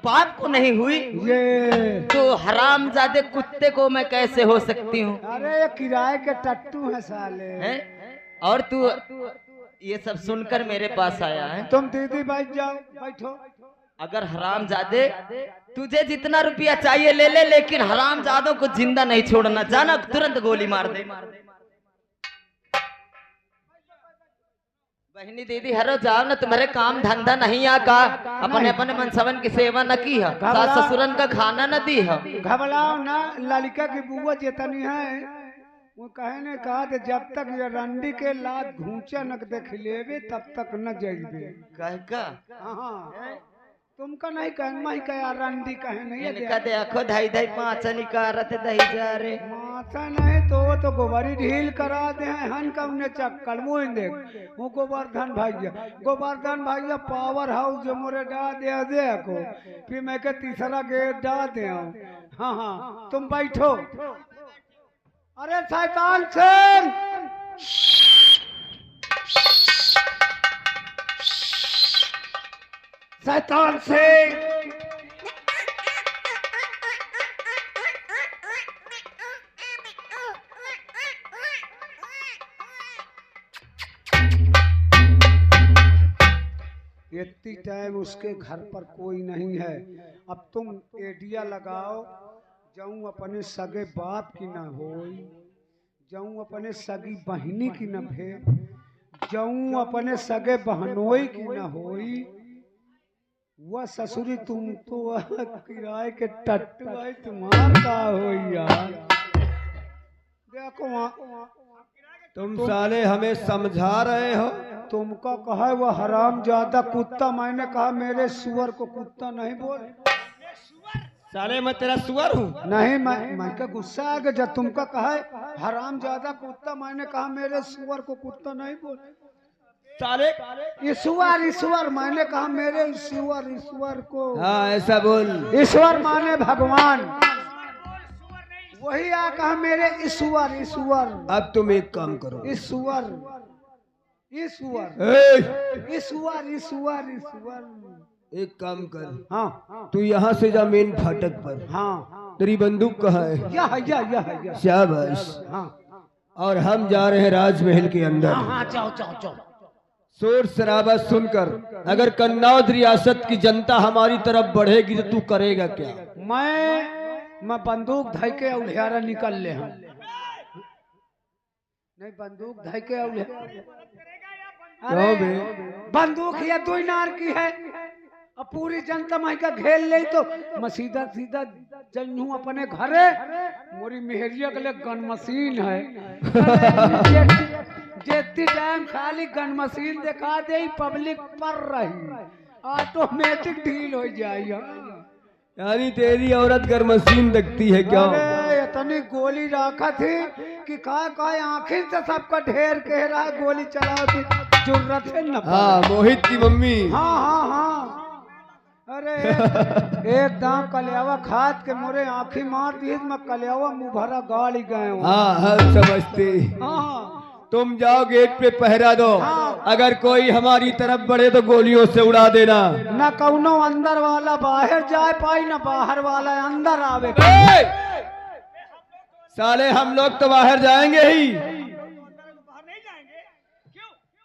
पाप को नहीं हुई ये तो हरामजादे कुत्ते को मैं कैसे हो सकती हूँ? अरे ये किराए के टट्टू है साले हैं? और तू ये सब सुनकर मेरे पास आया है? तुम दीदी बैठ जाओ, बैठो। अगर हरामजादे तुझे जितना रुपया चाहिए ले ले, लेकिन हरामजादों को जिंदा नहीं छोड़ना। जाना तुरंत गोली मार दे। बहनी दीदी हरो जाओ ना, तुम्हारे काम धंधा नहीं आ का? अपने अपने मनसवन की सेवा न की है, सास ससुरन का खाना न दी है। घबराओ ना, ललिका की बुआ जितनी है वो कहे ने कहा कि जब तक ये रंडी के लात घूंचा न देख लेवे तब तक न जइबे। कह का? हाँ तुमका नहीं कहेंगे, मैं कह रंडी कहे नहीं है। इनका देखो धाई धाई पांच निकारत दही जा रे। माता नहीं तो गोबरी ढील करा दे हन कमने चक्कर मुँह देख वो गोवर्धन भैया पावर हाउस जो मोरे डा दे देखो, फिर मैं के तीसरा गेट डा दे। हाँ तुम बैठो। अरे शैतान सिंह, शैतान सिंह, इतनी टाइम उसके घर पर कोई नहीं है। अब तुम एडिया लगाओ, जाऊं अपने सगे बाप की न होई, जाऊं अपने सगी बहनी की न भे, जाऊं अपने सगे बहनोई की न होई। वह ससुरी तुम तो किराए के टट्टू आई, तुम्हार का हो यार। देखो तुम साले हमें समझा रहे हो? तुमको कहा वो हराम ज्यादा कुत्ता, मैंने कहा मेरे सुअर को कुत्ता नहीं बोल। साले मैं तेरा सुअर हूँ? नहीं, मैं का गुस्सा आ गया जब तुमका कहा हराम ज्यादा कुत्ता, मैंने कहा मेरे सुअर को कुत्ता नहीं बोल। साले ईश्वर मैंने कहा मेरे ईश्वर को। हाँ ऐसा बोल। ईश्वर माने भगवान, वही आ कहा मेरे ईश्वर। अब तुम एक काम करो। ईश्वर एक काम कर, हाँ तू यहाँ से जा मेन फाटक पर। हाँ तेरी बंदूक कहाँ है? यह शाबाश। हाँ और हम जा रहे हैं राजमहल के अंदर। हाँ जाओ। शोर शराबा सुनकर अगर कन्नौज रियासत की जनता हमारी तरफ बढ़ेगी तो तू करेगा क्या? मैं बंदूक धई के उलियारा निकल ले हम। नहीं बंदूक धई के क्यों बे? बंदूक या दो नार की है, अब पूरी जनता माई का घेर ले तो मैं सीधा जन्नू अपने घरे। मोरी मेहरिया के लिए गन मशीन है, जेती टाइम खाली गन मशीन दिखा दे पब्लिक पर रही, ऑटोमेटिक ढील हो जाएगा। यानी तेरी औरत घर मशीन रखती है क्या? अरे इतनी गोली रखा थी कि का आखिर से सबका ढेर कह रहा है गोली चलाओ की जरूरत है न। हाँ मोहित की मम्मी। हाँ अरे एकदम कलियावा खाद के मोरे आँखी मार दी, मैं कलियावा मुँह भरा गाड़ी गए। हाँ हम समझते। हाँ तुम जाओ गेट पे पहरा दो। हाँ। अगर कोई हमारी तरफ बढ़े तो गोलियों से उड़ा देना। न कौनो अंदर वाला बाहर जाए पाई, न बाहर वाला अंदर आवे। साले हम लोग तो बाहर जाएंगे ही,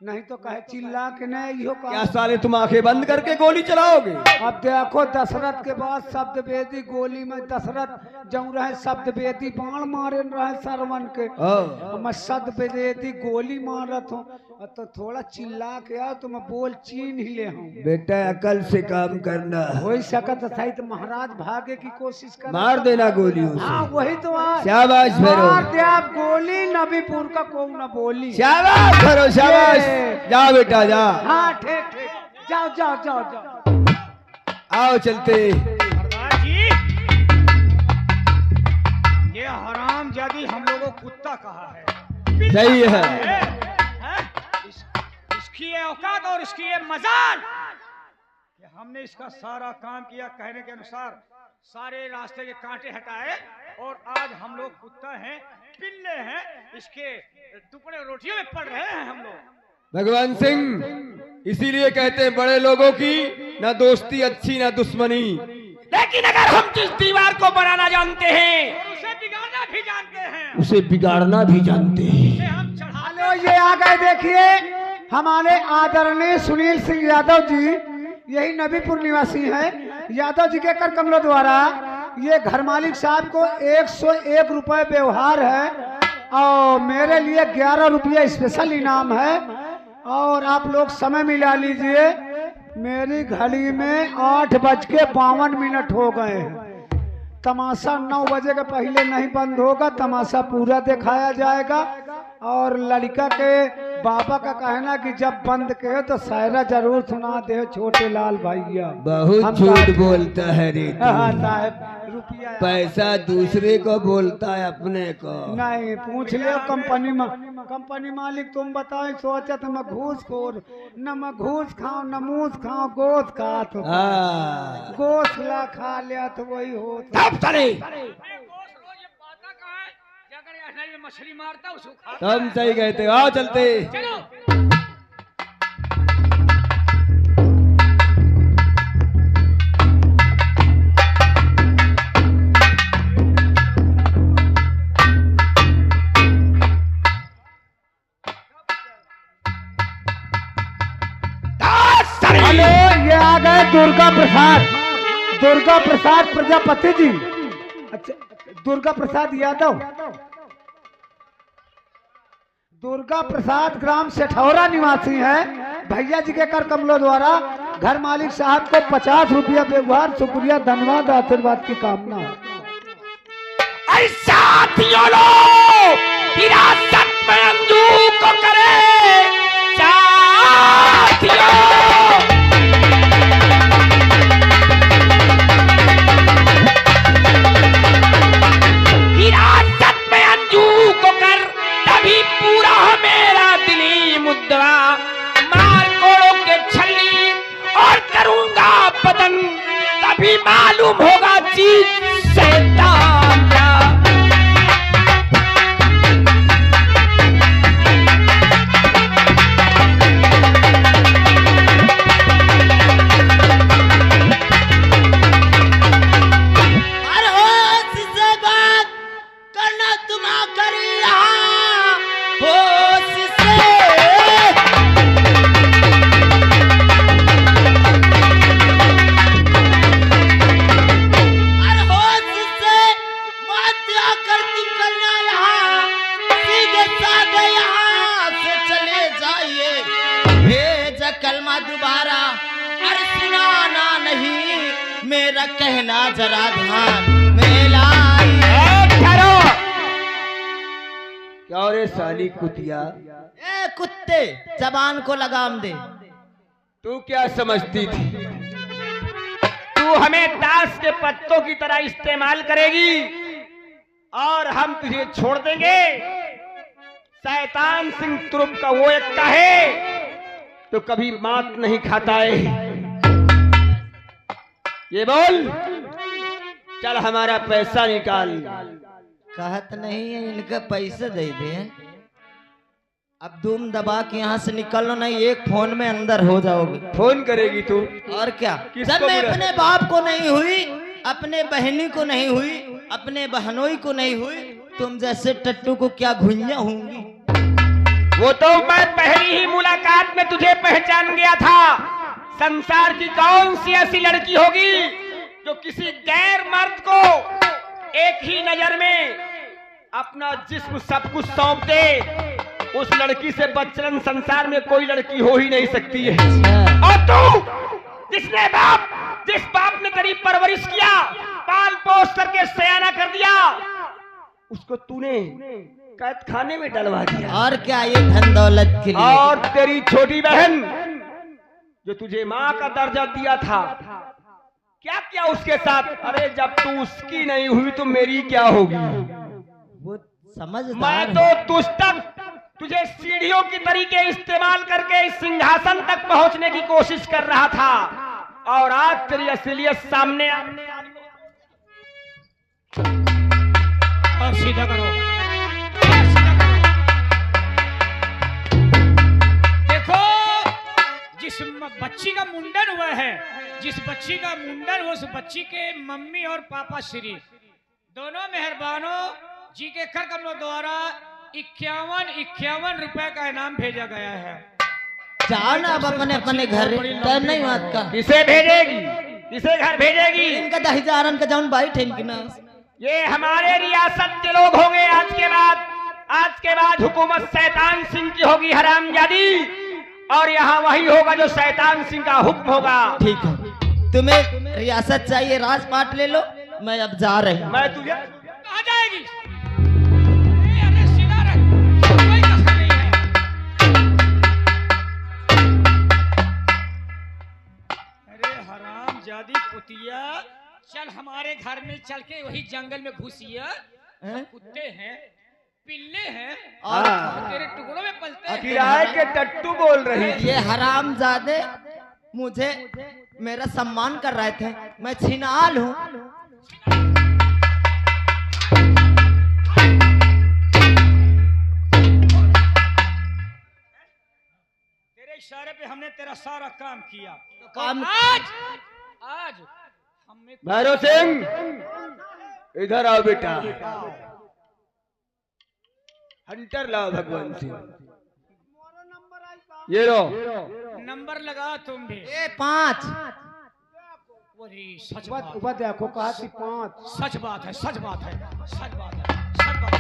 नहीं तो कहे चिल्ला के नहीं यो क्या साले तुम आंखें बंद करके गोली चलाओगे? अब देखो दशरथ के बाद शब्द वेदी गोली में दशरथ जाऊं रहे शब्द वेदी बाण मारे रहे सरवन के, मैं शब्द वेदी गोली मारत हूँ तो थोड़ा चिल्ला के आओ तो मैं बोल चीन ही ले हूँ। बेटा अकल से काम करना। हो सकत था तो महाराज भागे की कोशिश कर, मार देना गोलियों से। हाँ वही तो आज शाबाश भैरो। मार दे आप गोली, नबीपुर का को न बोली। शाबाश भैरो शाबाश। जा बेटा जा। हाँ ठीक जाओ। आओ चलते। जी ये हराम जादी हम लोगों को कुत्ता कहा है। सही है। इसकी ये औकात और इसकी ये मजाल कि हमने इसका सारा काम किया कहने के अनुसार, सारे रास्ते के कांटे हटाए और आज हम लोग कुत्ता हैं, पिल्ले हैं, इसके टुकड़े रोटियों में पड़ रहे हैं हम लोग। भगवान सिंह इसीलिए कहते हैं बड़े लोगों की ना दोस्ती अच्छी ना दुश्मनी। लेकिन अगर हम जिस दीवार को बनाना जानते हैं उसे बिगाड़ना भी जानते हैं, उसे बिगाड़ना भी जानते हैं। उसे हम चढ़ा हेलो, ये आ गए देखिए हमारे आदरणीय सुनील सिंह यादव जी, यही नबीपुर निवासी हैं। यादव जी के कर कमलों द्वारा ये घर मालिक साहब को 101 रुपए व्यवहार है और मेरे लिए 11 रुपये स्पेशल इनाम है। और आप लोग समय मिला लीजिए, मेरी घड़ी में 8:52 हो गए हैं। तमाशा 9 बजे के पहले नहीं बंद होगा, तमाशा पूरा दिखाया जाएगा। और लड़का के बाबा का कहना कि जब बंद के तो शायरा जरूर सुना दे छोटे लाल भैया। बहुत झूठ बोलता है रे तू। हाँ साहब, रुपया पैसा दूसरे को बोलता है, अपने को नहीं। पूछ ले कंपनी मालिक, तुम बताओ सोचत मैं घूस खोर, न मैं घूस खाऊं न मूस खाऊं, गोश्त खा तो हाँ। गोश्त ला खा लिया तो वही हो। तब चले मछली मारता उसको खा। तुम सही कहते हो, आओ चलते। चलो हेलो, ये आ गए दुर्गा प्रसाद प्रजापति जी। अच्छा, दुर्गा प्रसाद यादव, दुर्गा प्रसाद ग्राम सेठौरा निवासी हैं। भैया जी के कर कमलों द्वारा घर मालिक साहब को 50 रुपया व्यवहार, शुक्रिया, धन्यवाद, आशीर्वाद की कामना। साथियों लोग विरासत में अंजू को करे साथियों। विरासत में अंजू को कर, तभी पूरा मेरा दिली मुद्रा। मार कोड़ों के छली और करूंगा बदन, तभी मालूम होगा चीज शैतान का। कलमा दोबारा अरे सुनाना नहीं, मेरा कहना जरा ध्यान में लाइए। क्या रे साली कुतिया, ए कुत्ते, जबान को लगाम दे। तू क्या समझती थी? तू हमें ताश के पत्तों की तरह इस्तेमाल करेगी और हम तुझे छोड़ देंगे? शैतान सिंह तुरुप का वो एक है तो कभी मात नहीं खाता है। ये बोल, चल हमारा पैसा निकाल। कहत नहीं है इनका पैसे दे दे। अब तुम दबा के यहाँ से निकलो, नहीं एक फोन में अंदर हो जाओगे। फोन करेगी तू? और क्या, किसको जब मैं बुला- अपने बाप को नहीं हुई, अपने बहनी को नहीं हुई, अपने बहनोई को नहीं हुई, तुम जैसे टट्टू को क्या घुइयां होंगी। वो तो मैं पहली ही मुलाकात में तुझे पहचान गया था। संसार की कौन सी ऐसी लड़की होगी जो किसी गैर मर्द को एक ही नजर में अपना जिस्म सब कुछ सौंप दे। उस लड़की से बचलन संसार में कोई लड़की हो ही नहीं सकती है। और तू जिस बाप ने तेरी परवरिश किया, पाल पोस करके सयाना कर दिया, उसको तूने कैद खाने में डलवा दिया। और क्या, ये धन दौलत के लिए। और तेरी छोटी बहन जो तुझे माँ का दर्जा दिया था, क्या क्या उसके साथ? अरे जब तू उसकी नहीं हुई तो मेरी क्या होगी? वो समझदार मैं तो तुझ तक तुझे सीढ़ियों की तरीके इस्तेमाल करके इस सिंहासन तक पहुंचने की कोशिश कर रहा था, और आज तेरी असलियत सामने और सीधा करो। देखो, जिस बच्ची का मुंडन हुआ है, जिस बच्ची का मुंडन हुआ, उस बच्ची के मम्मी और पापा श्री दोनों मेहरबानों जी के कर कमलों द्वारा 51 रुपए का इनाम भेजा गया है। जाओ ना अब अपने अपने घर, टाइम नहीं बात का। किसे भेजेगी, किसे घर भेजेगी? इनका 10,000 का जाऊन भाई ठेन की ना। ये हमारे रियासत के लोग होंगे। आज के बाद हुकूमत शैतान सिंह की होगी हरामजादी, और यहाँ वही होगा जो शैतान सिंह का हुक्म होगा। ठीक है, तुम्हें रियासत चाहिए, राजपाट ले लो, मैं अब जा रही हूँ। मैं तुझे कहाँ जाएगी? अरे सीधा रह, कोई कसर नहीं है। अरे हरामजादी कुतिया, चल हमारे घर में चल के वही जंगल में घुसिया। कुत्ते हैं, पिल्ले हैं और तेरे टुकड़ों में पलते हैं। किराए के टट्टू बोल रही थी। ये हरामजादे मुझे मेरा सम्मान कर रहे थे, मैं छिनाल हूँ। तेरे इशारे पे हमने तेरा सारा काम किया। तो काम आज हमें भैरव सिंह इधर आओ बेटा। हंटर लाओ भगवान सिंह, ये लो नंबर लगा तुम भी। 5 सच बात, उबा देखो कहा थी 5। सच बात है, सच बात है, सच बात है, सच बात है।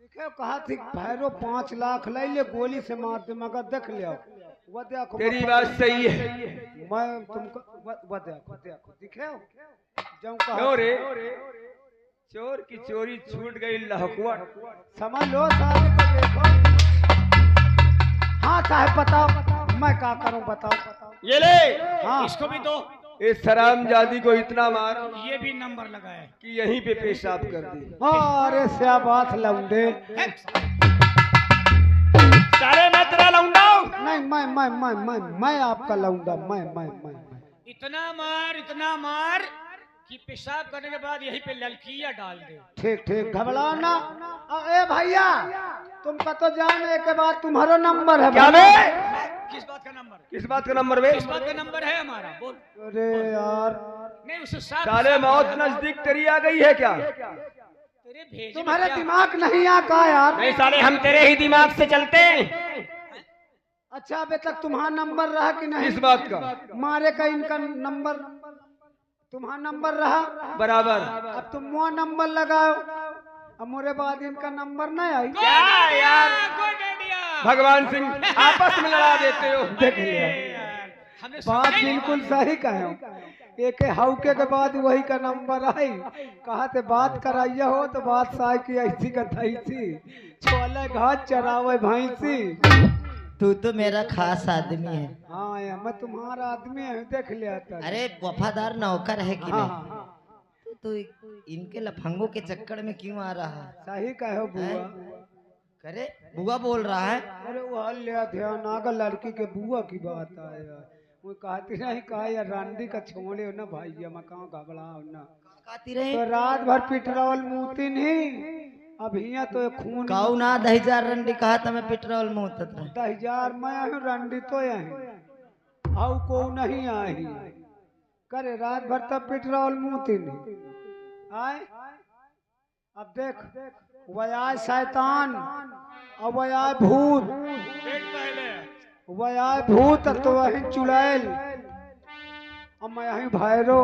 देखे कहा थी भैरो 5 लाख ले ले, गोली से मार दे, मगर देख लिया वो देखो। तेरी बात सही है। मैं तुमको वो देखो दिखे जाऊं कहा। क्यों रे, चोर की चोरी छूट गई लहकुआ। समझ लो साहब को देखो। हाँ साहब बताओ, मैं क्या करूं बताओ। ये ले, हाँ इसको भी दो, इस हरामजादी को इतना मार ये भी नंबर लगाए। कि यहीं पे पेशाब कर दी। अरे स्याबात लौंडे। सारे मैं तेरा लौंडा हूं। नहीं मैं आपका लौंडा। मैं इतना मार कि पेशाब करने के बाद यहीं पे ललकिया डाल दे। ठीक घबराओ ना। ए भैया तुमका तो जाने के बाद तुम्हारा नंबर है। क्या बे? किस बात का नंबर? किस बात का नंबर बे? किस बात का नंबर है हमारा? बोल। अरे यार नहीं उसे साफ साले मौत नजदीक तेरी आ गई है क्या? तेरे भेजे तुम्हारे दिमाग नहीं आता यार। नहीं साले, हम तेरे ही दिमाग से चलते हैं। अच्छा अभी तक तुम्हारा नंबर रहा कि नहीं? किस बात का? मारे का इनका नंबर तुम्हारा नंबर रहा बराबर। अब तुम वो नंबर लगाओ, अब मोरे बाद इनका नंबर नहीं आई। क्या यार, भगवान सिंह आपस में लड़ा देते हो। देख लिया, बात बिल्कुल सही कहे हो। एक हाउके के बाद वही का नंबर आई, कहा थे बात कराइए हो तो बात साई की ऐसी का थैसी, छोले घाट चरावे भैंसी। तू तो मेरा खास आदमी है। हाँ यार मैं तुम्हारा आदमी है, देख लिया था। अरे वफादार नौकर है कि हाँ, नहीं? हाँ, तो इनके लफंगों के चक्कर में क्यों आ रहा है? सही कहे हो बुआ। करे बुआ बोल रहा है। अरे वो लिया ध्यान आगा, लड़की के बुआ की बात है यार। वो कहती नहीं कहा यार रांडी का छोड़े हो ना भाई, मैं कहाँ घबराओ ना। कहती रहे तो रात भर पेट्रोल मुती नहीं, अब हिया तो खून काऊ ना 10,000 रंडी कहा था, मैं पेट्रोल में उतर 10,000 मैं आयु रंडी तो यही आउ को नहीं आई करे, रात भर तब पेट्रोल मुती नहीं आए। अब देख वह शैतान, अब वह भूत, वह भूत तो वही चुड़ैल, अब मैं यही भैरो।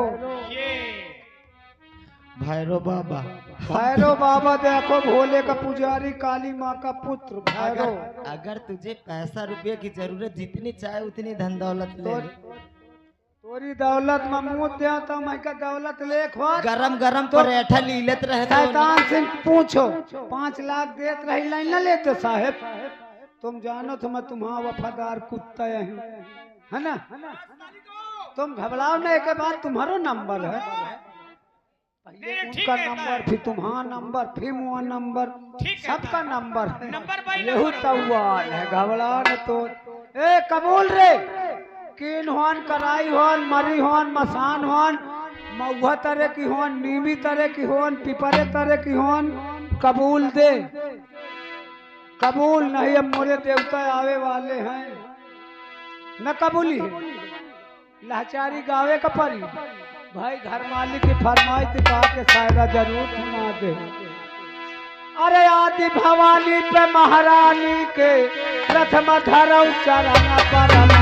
भैरो बाबा। भैरो बाबा देखो, भोले का पुजारी, काली माँ का पुत्र भैरो। अगर तुझे पैसा रुपये की जरूरत जितनी चाहे उतनी धन दौलत ले ले। तोरी दौलत में मुँह दे तो मैं का दौलत ले खो। गरम गरम तो रेठा लीलत रहे। शैतान से पूछो 5 लाख देत रही लाइन न लेते साहेब। तुम जानो तो मैं तुम्हारा वफादार कुत्ता है ना। तुम घबराओ नहीं के बाद तुम्हारा नंबर है, पहले उनका नंबर, फिर तुम्हारा नंबर, फिर वो नंबर, सबका नंबर है। यही तवाल है, घबरा न तो। ए कबूल रे, किन होन, कराई होन, मरी होन, मसान होन, महुआ तरह की होन, नीमी तरह की होन, पिपरे तरह की होन, कबूल दे। कबूल नहीं, अब मोरे देवता आवे वाले हैं, न कबूली है। लाचारी गावे का परी भाई, घर मालिक की फरमाइश दिखा के शायदा जरूर सुना दे। अरे आदि भवानी पे महारानी के प्रथम धरौ चरण परना।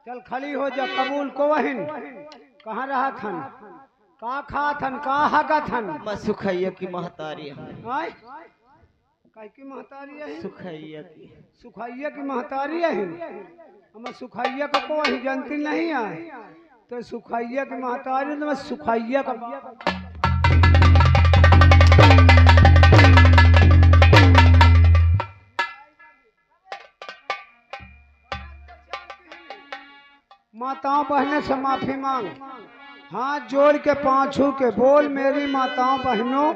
चल खड़ी हो जा। कबूल को वहन कहाँ रहा थन, का खा थन, का हगा थन। मैं सुखैया की महतारी आय काय की महतारी है? सुखैया की। सुखैया की महतारी है। हम सुखैया को वही जानती नहीं है, तो सुखैया की महतारी तो मैं सुखैया का माताओं बहनों से माफी मांग, हाथ जोड़ के पांव छू के बोल मेरी माताओं बहनों,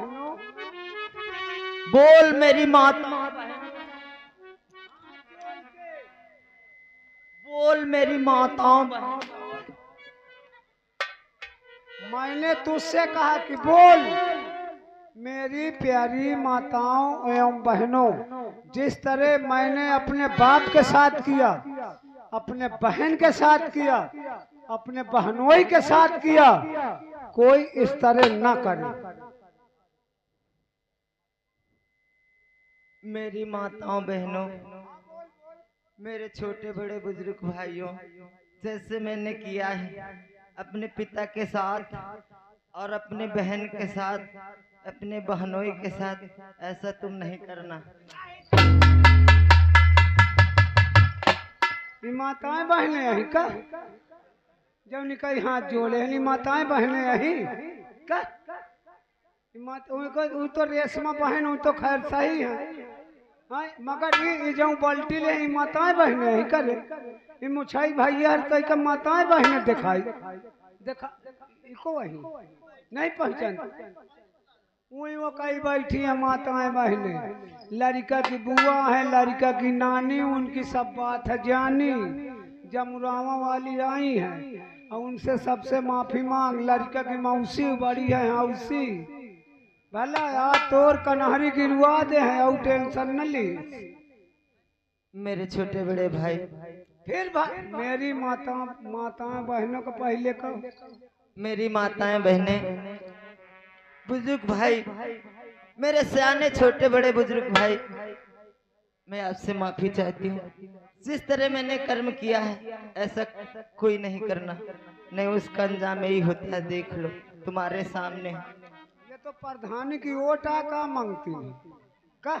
बोल मेरी माता, बोल मेरी माताओं बहनों। मैंने तुझसे कहा कि बोल मेरी प्यारी माताओं एवं बहनों, जिस तरह मैंने अपने बाप के साथ किया, अपने बहन के साथ किया, अपने बहनोई के साथ किया, कोई इस तरह ना करे। मेरी माताओं बहनों, मेरे छोटे बड़े बुजुर्ग भाइयों, जैसे मैंने किया है अपने पिता के साथ और अपने बहन के साथ, अपने बहनोई के साथ, ऐसा तुम नहीं करना। माताएं बहने यही का जब निकल हाथ जोड़े, माताएं बहने यही का वो तो रेशमा बहन वो तो खैर सही है, हाँ, मगर ये जो बल्टी ले ई माताएं बहने ही करे, ये मुछाई भैया हर कई का माताएं बहने दिखाई देखा इको वही नहीं पहचान वो कई बैठी है माताएं बहने, लड़का की बुआ है, लड़का की नानी, उनकी सब बात है जानी। जमुरावा वाली आई है और उनसे सबसे माफी मांग, लड़का की मौसी बड़ी है हौसी, भला यार तोर कन्हरी गिरवा दे है और टेंशन न ली। मेरे छोटे बड़े भाई, फिर भाई मेरी माताएं बहनों को पहले कहो। मेरी माताएं बहनें, बुजुर्ग भाई, मेरे सियाने छोटे बड़े बुजुर्ग भाई, मैं आपसे माफी चाहती हूँ। जिस तरह मैंने कर्म किया है ऐसा कोई नहीं करना, नहीं उसका अंजाम यही होता है, देख लो तुम्हारे सामने। ये तो प्रधानी की ओटा का मांगती है का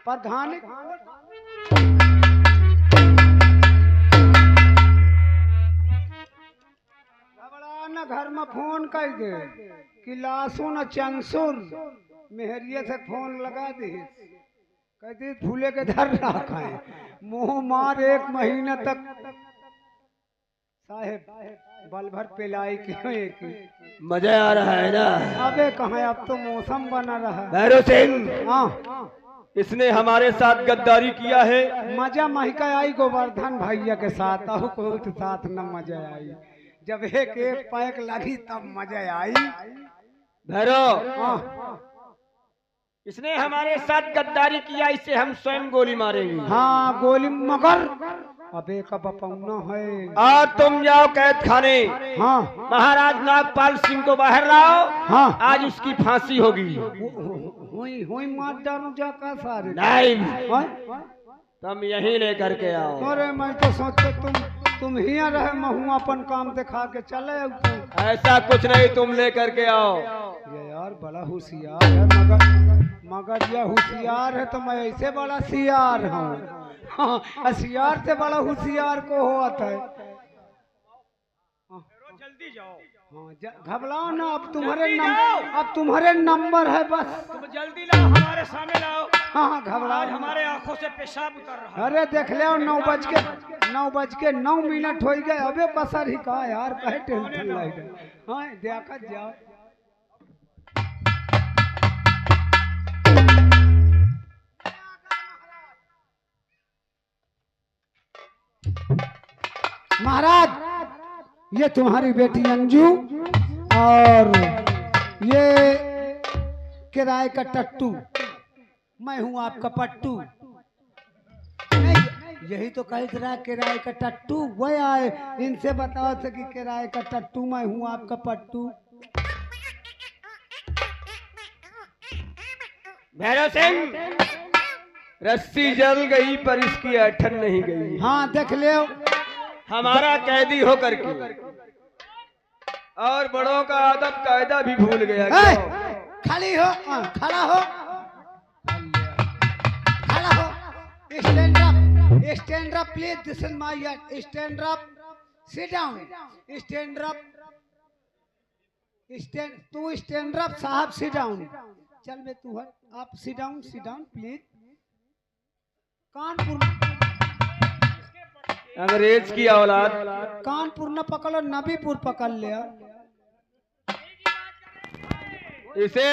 प्रधानी न घर में फोन कर दे कि लासू न चंसुर मेहरिया से फोन लगा दे, कहती फूले के धर रखा है मुंह मार 1 महीना तक साहेब बल भर पिलाई की मजा आ रहा है ना? अबे कहाँ, अब तो मौसम बना रहा। भैरव सिंह, हाँ इसने हमारे साथ गद्दारी किया है। मजा महका आई गोवर्धन भैया के साथ, और कोई के साथ न मजा आई, जब एक पैक लगी तब मजा आई। भैरव, हाँ इसने हमारे साथ गद्दारी किया, इसे हम स्वयं गोली मारेंगे। हाँ गोली, मगर अबे का बपौना है। आज तुम जाओ कैद खाने, हाँ महाराज नागपाल सिंह को बाहर लाओ, हाँ आज उसकी फांसी होगी। हुई मार डालू जा का सारे नहीं, हाँ? तुम यहीं लेकर के आओ। अरे मैं तो सोचे तुम ही रहे, महू अपन काम दिखा के चले। ऐसा कुछ नहीं, तुम लेकर के आओ। ये यार बड़ा होशियार है, मगर ये होशियार है तो मैं ऐसे बड़ा सियार हूँ। हाँ, होशियार से बड़ा होशियार को होता है। जल्दी जाओ। हाँ घबराओ ना, अब तुम्हारे नंबर है बस। तुम जल्दी लाओ, हमारे सामने लाओ। हाँ घबराओ, आज हमारे आंखों से पेशाब उतर रहा है। अरे देख ले 9:09 हो गए, अबे पसर ही कहा यार, कहे टेंशन लाइट। हाँ देखा जाओ। महाराज ये तुम्हारी बेटी अंजू और ये किराए का टट्टू, मैं हूँ आपका पट्टू। नहीं यही तो कह रहा किराए का टट्टू, वही आए इनसे बताओ थे कि किराए का टट्टू मैं हूँ आपका पट्टू। भैरव सिंह, रस्सी जल गई पर इसकी ऐठन नहीं गई। हाँ देख ले, हमारा कैदी हो करके और बड़ों का अदब कायदा भी भूल गया। खड़ी हो, खड़ा हो, खड़ा हो, stand up please, this is my yard, stand up, sit down, stand up, तू स्टैंड अप साहब, सिट डाउन, चल बे तू है, आप सिट डाउन प्लीज। कानपुर अंग्रेज की औलाद, कानपुर न पकड़ो, नबीपुर पकड़ लिया। इसे